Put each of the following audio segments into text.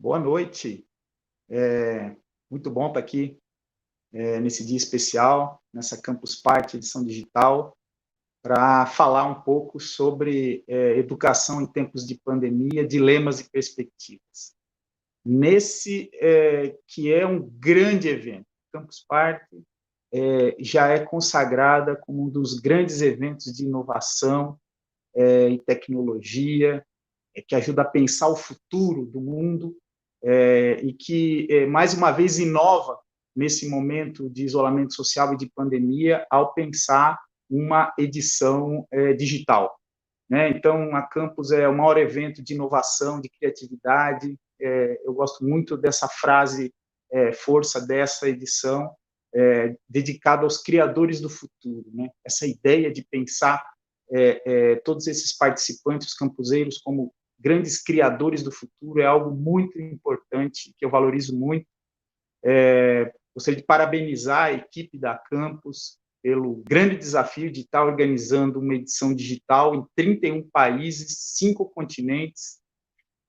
Boa noite. Muito bom estar aqui nesse dia especial, nessa Campus Party edição digital, para falar um pouco sobre educação em tempos de pandemia, dilemas e perspectivas. Nesse que é um grande evento, Campus Party já é consagrada como um dos grandes eventos de inovação e tecnologia, que ajuda a pensar o futuro do mundo e que, mais uma vez, inova nesse momento de isolamento social e de pandemia ao pensar uma edição digital. Né? Então, a Campus é o maior evento de inovação, de criatividade. Eu gosto muito dessa frase, força dessa edição, dedicada aos criadores do futuro. Né? Essa ideia de pensar todos esses participantes, os campuseiros, como grandes criadores do futuro, é algo muito importante, que eu valorizo muito. Gostaria de parabenizar a equipe da Campus pelo grande desafio de estar organizando uma edição digital em 31 países, 5 continentes.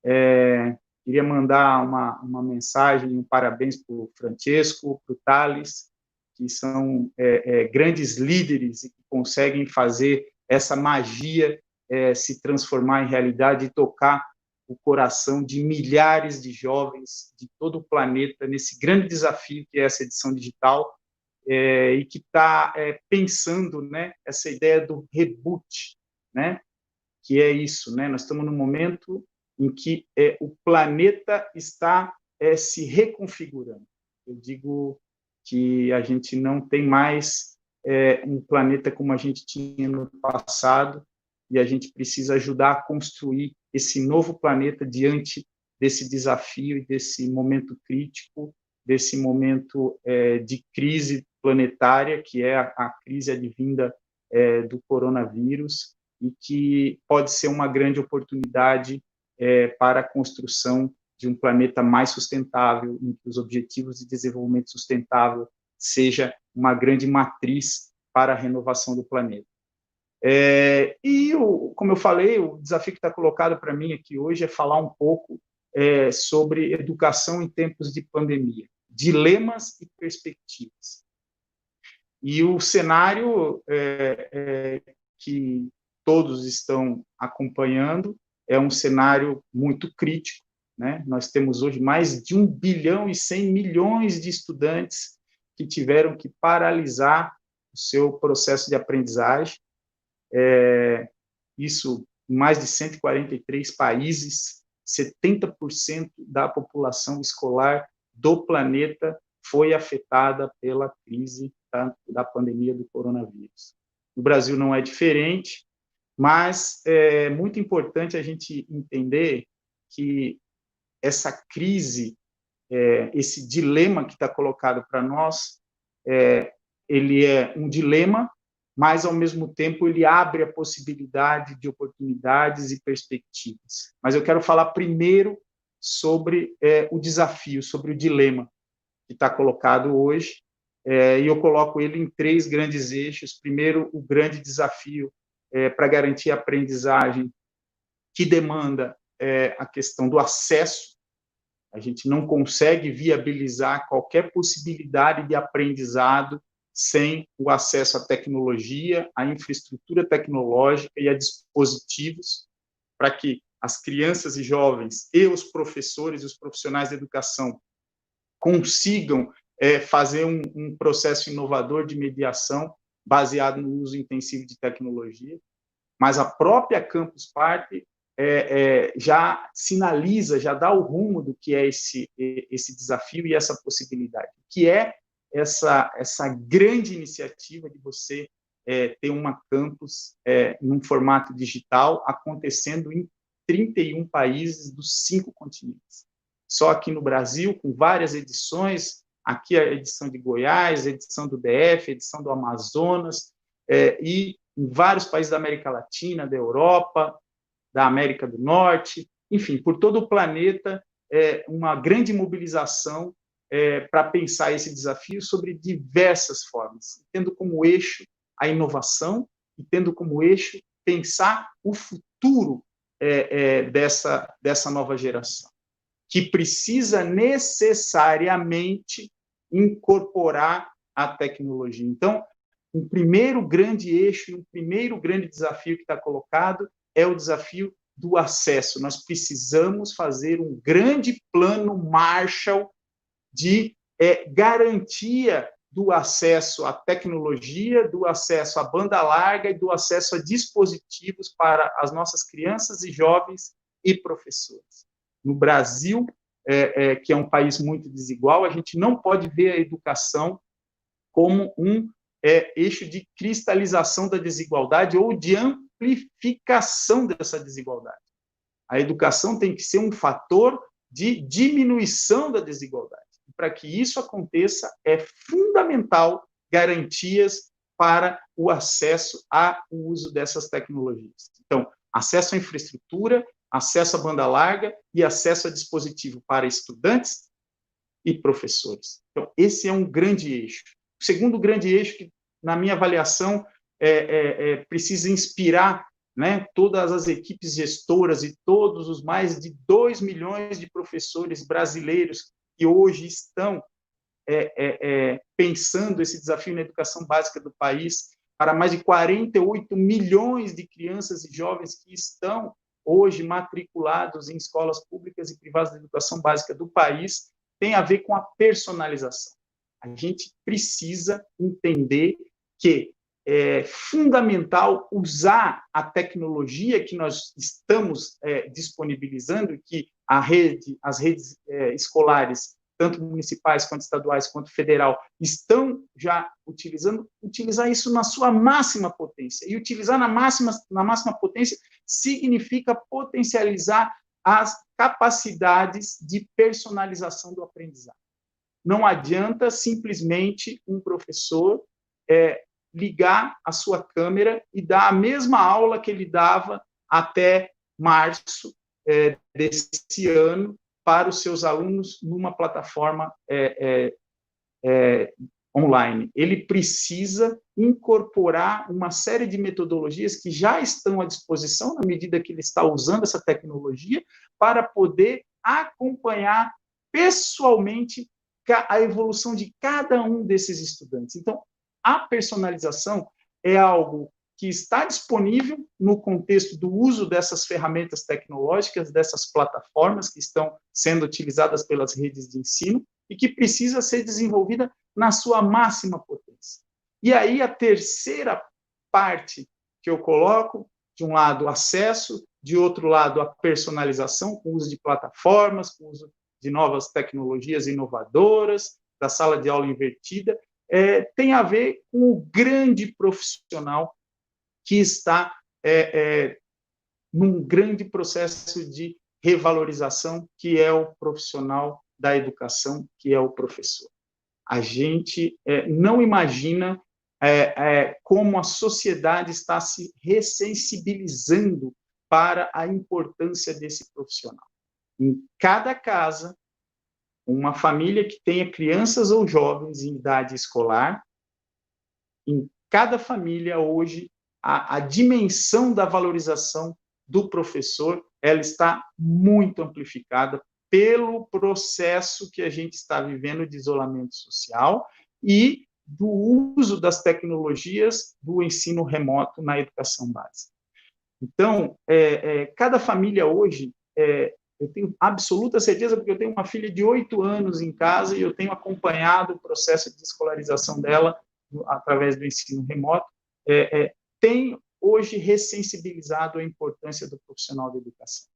Queria mandar uma mensagem, um parabéns para o Francesco, para o Thales, que são grandes líderes e que conseguem fazer essa magia se transformar em realidade e tocar o coração de milhares de jovens de todo o planeta nesse grande desafio que é essa edição digital e que está pensando, né, essa ideia do reboot, né, que é isso, né, nós estamos num momento em que o planeta está se reconfigurando. Eu digo que a gente não tem mais um planeta como a gente tinha no passado, e a gente precisa ajudar a construir esse novo planeta diante desse desafio e desse momento crítico, desse momento de crise planetária, que é a crise advinda do coronavírus, e que pode ser uma grande oportunidade para a construção de um planeta mais sustentável, em que os objetivos de desenvolvimento sustentável seja uma grande matriz para a renovação do planeta. Como eu falei, o desafio que está colocado para mim aqui hoje é falar um pouco sobre educação em tempos de pandemia, dilemas e perspectivas. E o cenário que todos estão acompanhando é um cenário muito crítico, né? Nós temos hoje mais de 1 bilhão e 100 milhões de estudantes que tiveram que paralisar o seu processo de aprendizagem, isso em mais de 143 países, 70% da população escolar do planeta foi afetada pela crise da pandemia do coronavírus. No Brasil não é diferente, mas é muito importante a gente entender que essa crise, esse dilema que está colocado para nós, ele é um dilema, mas, ao mesmo tempo, ele abre a possibilidade de oportunidades e perspectivas. Mas eu quero falar primeiro sobre o desafio, sobre o dilema que está colocado hoje, e eu coloco ele em 3 grandes eixos. Primeiro, o grande desafio para garantir a aprendizagem, que demanda a questão do acesso. A gente não consegue viabilizar qualquer possibilidade de aprendizado sem o acesso à tecnologia, à infraestrutura tecnológica e a dispositivos para que as crianças e jovens e os professores e os profissionais da educação consigam fazer um processo inovador de mediação baseado no uso intensivo de tecnologia. Mas a própria Campus Party já sinaliza, já dá o rumo do que é esse desafio e essa possibilidade, que é essa grande iniciativa de você ter uma campus num formato digital acontecendo em 31 países dos 5 continentes. Só aqui no Brasil, com várias edições, aqui a edição de Goiás, a edição do DF, a edição do Amazonas, e em vários países da América Latina, da Europa, da América do Norte, enfim, por todo o planeta, uma grande mobilização para pensar esse desafio sobre diversas formas, tendo como eixo a inovação e tendo como eixo pensar o futuro dessa nova geração, que precisa necessariamente incorporar a tecnologia. Então, um primeiro grande eixo, um primeiro grande desafio que está colocado é o desafio do acesso. Nós precisamos fazer um grande plano Marshall de garantia do acesso à tecnologia, do acesso à banda larga e do acesso a dispositivos para as nossas crianças e jovens e professores. No Brasil, que é um país muito desigual, a gente não pode ver a educação como um eixo de cristalização da desigualdade ou de amplificação dessa desigualdade. A educação tem que ser um fator de diminuição da desigualdade. Para que isso aconteça, é fundamental garantias para o acesso ao uso dessas tecnologias. Então, acesso à infraestrutura, acesso à banda larga e acesso a dispositivo para estudantes e professores. Então, esse é um grande eixo. O segundo grande eixo, que, na minha avaliação, precisa inspirar, né, todas as equipes gestoras e todos os mais de 2 milhões de professores brasileiros que hoje estão pensando esse desafio na educação básica do país, para mais de 48 milhões de crianças e jovens que estão hoje matriculados em escolas públicas e privadas de educação básica do país, tem a ver com a personalização. A gente precisa entender que é fundamental usar a tecnologia que nós estamos disponibilizando, que as redes escolares, tanto municipais, quanto estaduais, quanto federal, estão já utilizando, utilizar isso na sua máxima potência. E utilizar na máxima potência significa potencializar as capacidades de personalização do aprendizado. Não adianta simplesmente um professor ligar a sua câmera e dar a mesma aula que ele dava até março desse ano para os seus alunos numa plataforma online. Ele precisa incorporar uma série de metodologias que já estão à disposição na medida que ele está usando essa tecnologia para poder acompanhar pessoalmente a evolução de cada um desses estudantes. Então, a personalização é algo que está disponível no contexto do uso dessas ferramentas tecnológicas, dessas plataformas que estão sendo utilizadas pelas redes de ensino e que precisa ser desenvolvida na sua máxima potência. E aí, a terceira parte que eu coloco, de um lado, acesso, de outro lado, a personalização, com o uso de plataformas, com o uso de novas tecnologias inovadoras, da sala de aula invertida, tem a ver com o grande profissional que está num grande processo de revalorização, que é o profissional da educação, que é o professor. A gente não imagina como a sociedade está se ressensibilizando para a importância desse profissional. Em cada casa, uma família que tenha crianças ou jovens em idade escolar, em cada família hoje, a dimensão da valorização do professor, ela está muito amplificada pelo processo que a gente está vivendo de isolamento social e do uso das tecnologias do ensino remoto na educação básica. Então, cada família hoje, eu tenho absoluta certeza, porque eu tenho uma filha de 8 anos em casa e eu tenho acompanhado o processo de escolarização dela através do ensino remoto, tem hoje ressensibilizado a importância do profissional da educação.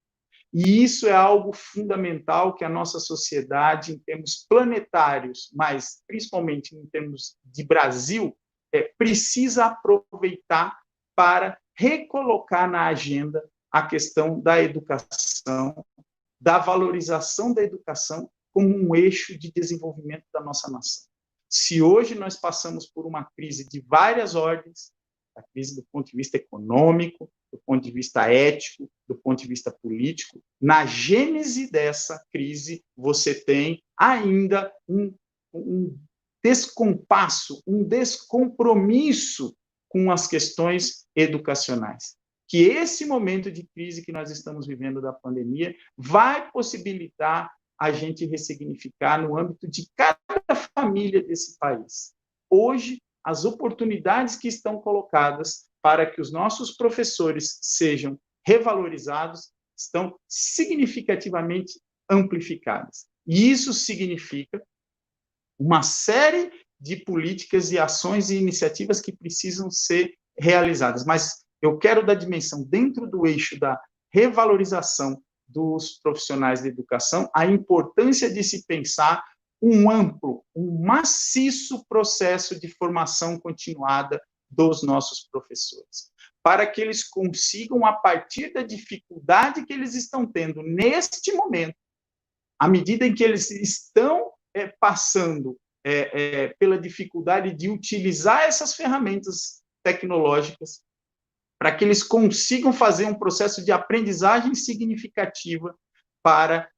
E isso é algo fundamental que a nossa sociedade, em termos planetários, mas principalmente em termos de Brasil, precisa aproveitar para recolocar na agenda a questão da educação, da valorização da educação como um eixo de desenvolvimento da nossa nação. Se hoje nós passamos por uma crise de várias ordens, a crise do ponto de vista econômico, do ponto de vista ético, do ponto de vista político, na gênese dessa crise, você tem ainda um descompasso, um descompromisso com as questões educacionais. Que esse momento de crise que nós estamos vivendo da pandemia vai possibilitar a gente ressignificar no âmbito de cada família desse país. Hoje, as oportunidades que estão colocadas para que os nossos professores sejam revalorizados estão significativamente amplificadas. E isso significa uma série de políticas e ações e iniciativas que precisam ser realizadas. Mas eu quero dar dimensão dentro do eixo da revalorização dos profissionais de educação, a importância de se pensar um amplo, um maciço processo de formação continuada dos nossos professores, para que eles consigam, a partir da dificuldade que eles estão tendo neste momento, à medida em que eles estão passando pela dificuldade de utilizar essas ferramentas tecnológicas, para que eles consigam fazer um processo de aprendizagem significativa para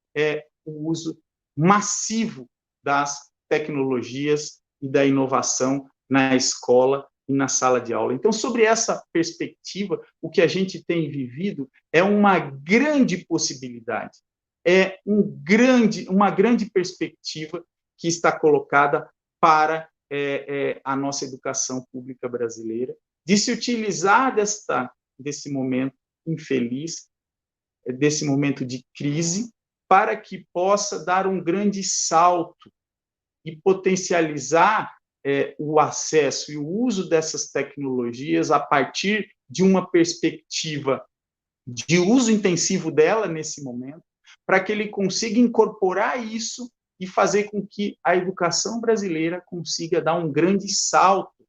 o uso massivo das tecnologias e da inovação na escola e na sala de aula. Então, sobre essa perspectiva, o que a gente tem vivido é uma grande possibilidade, uma grande perspectiva que está colocada para a nossa educação pública brasileira, de se utilizar desse momento infeliz, desse momento de crise, para que possa dar um grande salto e potencializar o acesso e o uso dessas tecnologias a partir de uma perspectiva de uso intensivo dela nesse momento, para que ele consiga incorporar isso e fazer com que a educação brasileira consiga dar um grande salto,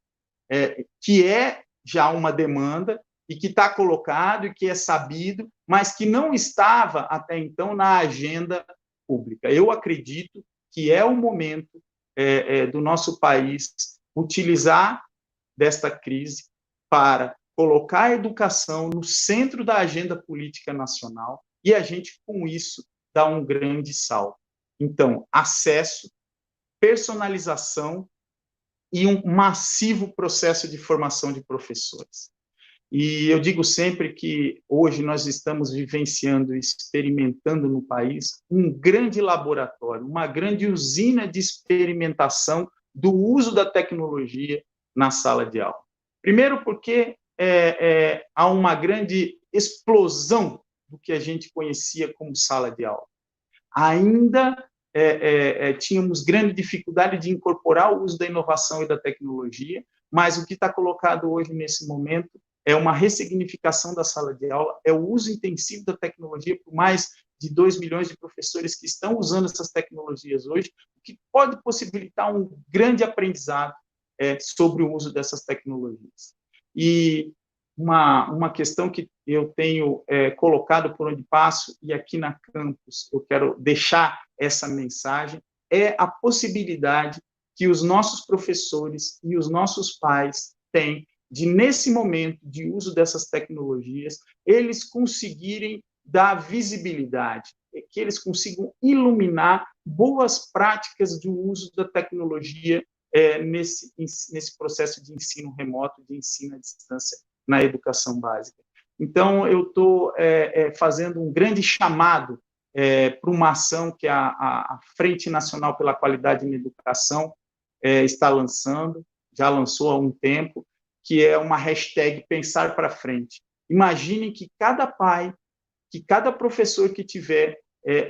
que é já uma demanda e que está colocado e que é sabido, mas que não estava até então na agenda pública. Eu acredito que é o momento do nosso país utilizar desta crise para colocar a educação no centro da agenda política nacional e a gente, com isso, dá um grande salto. Então, acesso, personalização e um massivo processo de formação de professores. E eu digo sempre que hoje nós estamos vivenciando e experimentando no país um grande laboratório, uma grande usina de experimentação do uso da tecnologia na sala de aula. Primeiro porque há uma grande explosão do que a gente conhecia como sala de aula. Ainda tínhamos grande dificuldade de incorporar o uso da inovação e da tecnologia, mas o que está colocado hoje nesse momento é uma ressignificação da sala de aula, é o uso intensivo da tecnologia por mais de 2 milhões de professores que estão usando essas tecnologias hoje, o que pode possibilitar um grande aprendizado sobre o uso dessas tecnologias. E uma questão que eu tenho colocado por onde passo, e aqui na campus eu quero deixar essa mensagem, é a possibilidade que os nossos professores e os nossos pais têm de, nesse momento de uso dessas tecnologias, eles conseguirem dar visibilidade, que eles consigam iluminar boas práticas de uso da tecnologia nesse processo de ensino remoto, de ensino à distância na educação básica. Então, eu estou fazendo um grande chamado para uma ação que a Frente Nacional pela Qualidade na Educação está lançando, já lançou há um tempo, que é uma hashtag Pensar para Frente. Imaginem que cada pai, que cada professor que tiver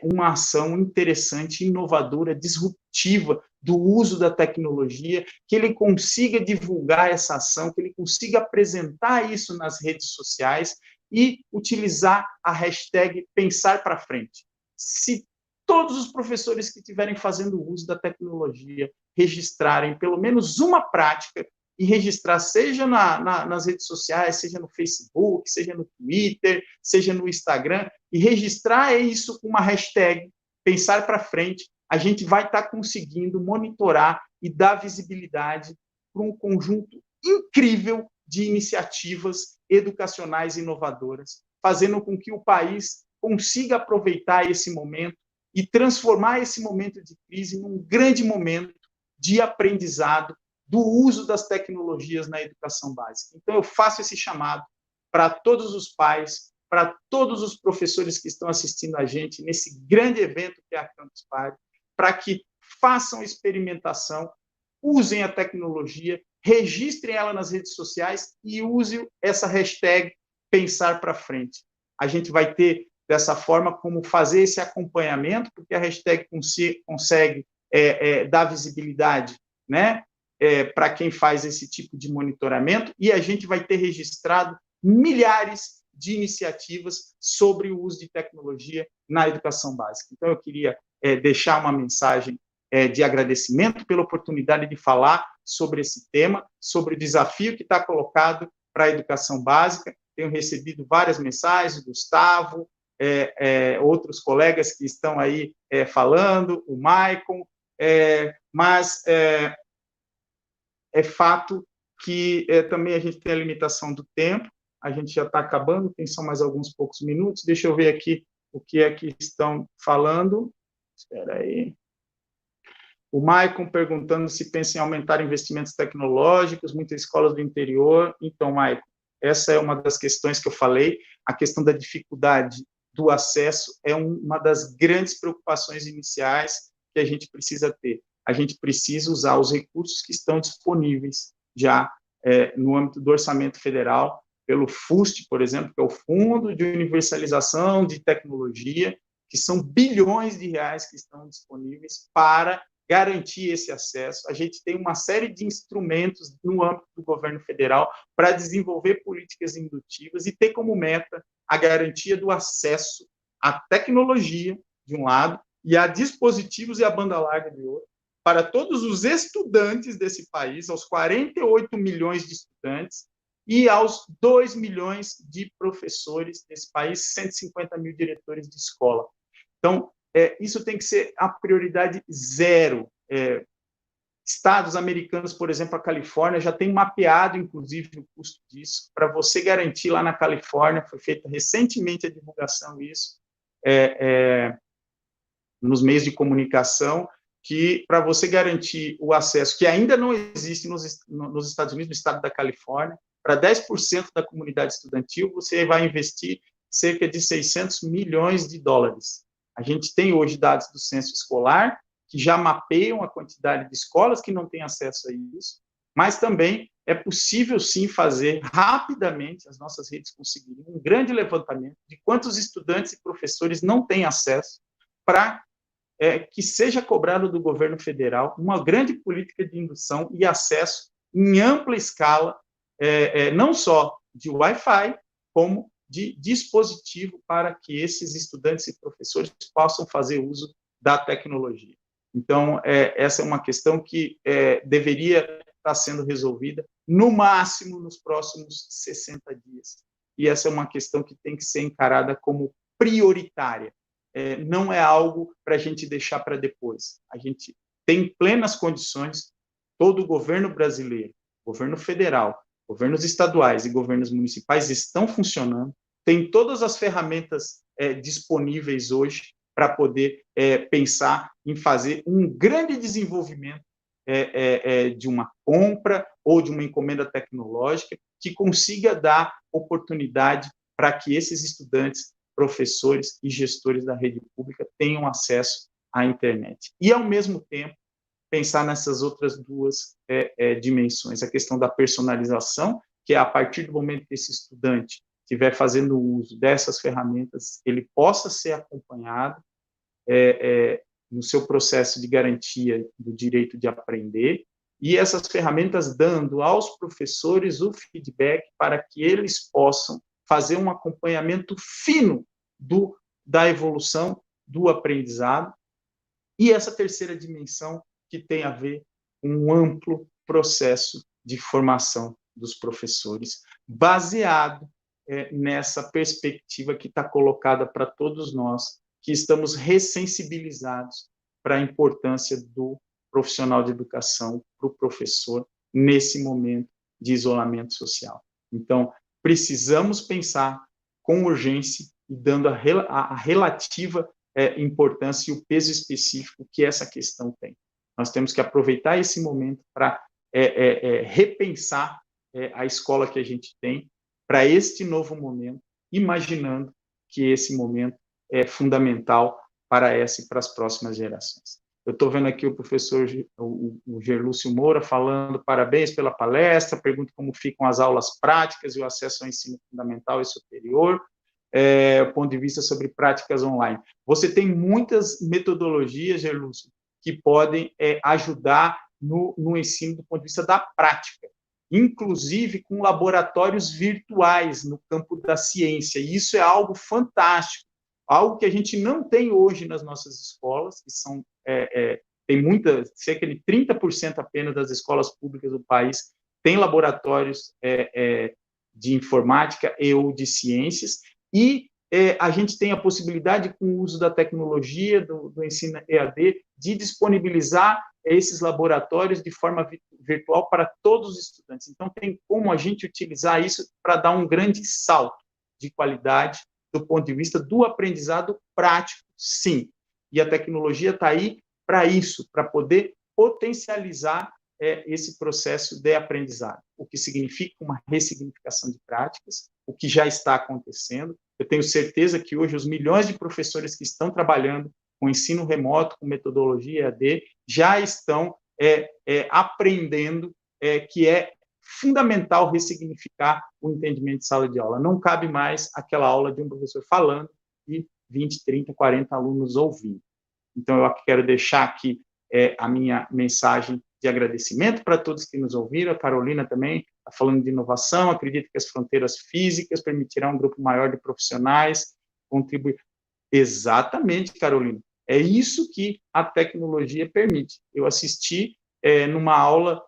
uma ação interessante, inovadora, disruptiva do uso da tecnologia, que ele consiga divulgar essa ação, que ele consiga apresentar isso nas redes sociais e utilizar a hashtag Pensar para Frente. Se todos os professores que estiverem fazendo uso da tecnologia registrarem pelo menos uma prática e registrar, seja nas redes sociais, seja no Facebook, seja no Twitter, seja no Instagram, e registrar isso com uma hashtag Pensar para Frente, a gente vai estar conseguindo monitorar e dar visibilidade para um conjunto incrível de iniciativas educacionais inovadoras, fazendo com que o país consiga aproveitar esse momento e transformar esse momento de crise num grande momento de aprendizado do uso das tecnologias na educação básica. Então, eu faço esse chamado para todos os pais, para todos os professores que estão assistindo a gente nesse grande evento que é a Campus Party, para que façam experimentação, usem a tecnologia, registrem ela nas redes sociais e usem essa hashtag Pensar para Frente. A gente vai ter, dessa forma, como fazer esse acompanhamento, porque a hashtag consegue dar visibilidade, né, para quem faz esse tipo de monitoramento, e a gente vai ter registrado milhares de iniciativas sobre o uso de tecnologia na educação básica. Então, eu queria deixar uma mensagem de agradecimento pela oportunidade de falar sobre esse tema, sobre o desafio que está colocado para a educação básica. Tenho recebido várias mensagens, Gustavo, outros colegas que estão aí falando, o Maicon, mas é fato que também a gente tem a limitação do tempo, a gente já está acabando, tem só mais alguns poucos minutos, deixa eu ver aqui o que é que estão falando. Espera aí. O Maicon perguntando se pensa em aumentar investimentos tecnológicos, muitas escolas do interior. Então, Maicon, essa é uma das questões que eu falei, a questão da dificuldade do acesso é uma das grandes preocupações iniciais que a gente precisa ter. A gente precisa usar os recursos que estão disponíveis já no âmbito do orçamento federal, pelo FUST, por exemplo, que é o Fundo de Universalização de Tecnologia, que são bilhões de reais que estão disponíveis para garantir esse acesso. A gente tem uma série de instrumentos no âmbito do governo federal para desenvolver políticas indutivas e ter como meta a garantia do acesso à tecnologia, de um lado, e a dispositivos e a banda larga, de outro, para todos os estudantes desse país, aos 48 milhões de estudantes, e aos 2 milhões de professores desse país, 150 mil diretores de escola. Então, isso tem que ser a prioridade zero. Estados americanos, por exemplo, a Califórnia, já tem mapeado, inclusive, o custo disso. Para você garantir lá na Califórnia, foi feita recentemente a divulgação disso, nos meios de comunicação, que para você garantir o acesso, que ainda não existe nos Estados Unidos, no estado da Califórnia, para 10% da comunidade estudantil, você vai investir cerca de 600 milhões de dólares. A gente tem hoje dados do censo escolar, que já mapeiam a quantidade de escolas que não têm acesso a isso, mas também é possível, sim, fazer rapidamente, as nossas redes conseguirem um grande levantamento de quantos estudantes e professores não têm acesso, para que seja cobrado do governo federal uma grande política de indução e acesso em ampla escala, não só de Wi-Fi, como de dispositivo para que esses estudantes e professores possam fazer uso da tecnologia. Então, essa é uma questão que deveria estar sendo resolvida, no máximo, nos próximos 60 dias. E essa é uma questão que tem que ser encarada como prioritária. Não é algo para a gente deixar para depois. A gente tem plenas condições, todo o governo brasileiro, governo federal, governos estaduais e governos municipais estão funcionando, tem todas as ferramentas disponíveis hoje para poder pensar em fazer um grande desenvolvimento de uma compra ou de uma encomenda tecnológica que consiga dar oportunidade para que esses estudantes, professores e gestores da rede pública tenham acesso à internet. E, ao mesmo tempo, pensar nessas outras duas dimensões, a questão da personalização, que é a partir do momento que esse estudante estiver fazendo uso dessas ferramentas, ele possa ser acompanhado no seu processo de garantia do direito de aprender, e essas ferramentas dando aos professores o feedback para que eles possam fazer um acompanhamento fino da evolução do aprendizado, e essa terceira dimensão que tem a ver com um amplo processo de formação dos professores, baseado nessa perspectiva que está colocada para todos nós, que estamos ressensibilizados para a importância do profissional de educação, para o professor, nesse momento de isolamento social. Então, precisamos pensar com urgência e dando a relativa importância e o peso específico que essa questão tem. Nós temos que aproveitar esse momento para repensar a escola que a gente tem para este novo momento imaginando que esse momento é fundamental para essa e para as próximas gerações. Eu estou vendo aqui o professor o Gerlúcio Moura falando parabéns pela palestra, pergunta como ficam as aulas práticas e o acesso ao ensino fundamental e superior, ponto de vista sobre práticas online. Você tem muitas metodologias, Gerlúcio, que podem ajudar no ensino do ponto de vista da prática, inclusive com laboratórios virtuais no campo da ciência, e isso é algo fantástico, algo que a gente não tem hoje nas nossas escolas, que são, tem cerca de 30% apenas das escolas públicas do país tem laboratórios de informática e ou de ciências, e a gente tem a possibilidade, com o uso da tecnologia, do ensino EAD, de disponibilizar esses laboratórios de forma virtual para todos os estudantes. Então, tem como a gente utilizar isso para dar um grande salto de qualidade do ponto de vista do aprendizado prático, sim. E a tecnologia está aí para isso, para poder potencializar esse processo de aprendizado, o que significa uma ressignificação de práticas, o que já está acontecendo. Eu tenho certeza que hoje os milhões de professores que estão trabalhando com ensino remoto, com metodologia EAD, já estão aprendendo que é fundamental ressignificar o entendimento de sala de aula. Não cabe mais aquela aula de um professor falando e 20, 30, 40 alunos ouvindo. Então, eu quero deixar aqui a minha mensagem de agradecimento para todos que nos ouviram. A Carolina também está falando de inovação, acredito que as fronteiras físicas permitirão um grupo maior de profissionais contribuir. Exatamente, Carolina. É isso que a tecnologia permite. Eu assisti numa aula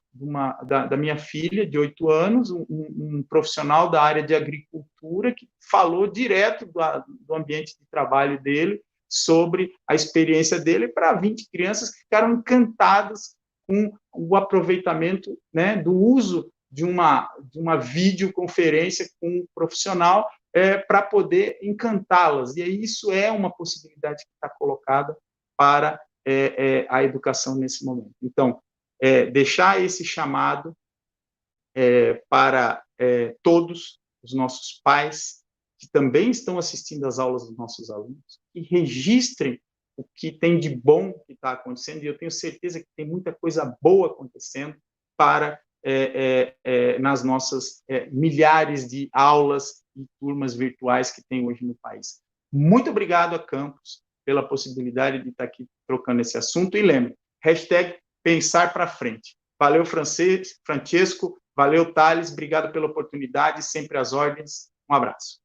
da minha filha, de 8 anos, um profissional da área de agricultura que falou direto do ambiente de trabalho dele, sobre a experiência dele, para 20 crianças que ficaram encantadas com o aproveitamento, né, do uso de uma videoconferência com um profissional para poder encantá-las. E isso é uma possibilidade que está colocada para a educação nesse momento. Então, deixar esse chamado para todos os nossos pais, que também estão assistindo às aulas dos nossos alunos, que registrem o que tem de bom que está acontecendo, e eu tenho certeza que tem muita coisa boa acontecendo para nas nossas milhares de aulas e turmas virtuais que tem hoje no país. Muito obrigado a Campus pela possibilidade de estar aqui trocando esse assunto, e lembre, #pensar para frente. Valeu, Francesco, valeu, Thales, obrigado pela oportunidade, sempre às ordens, um abraço.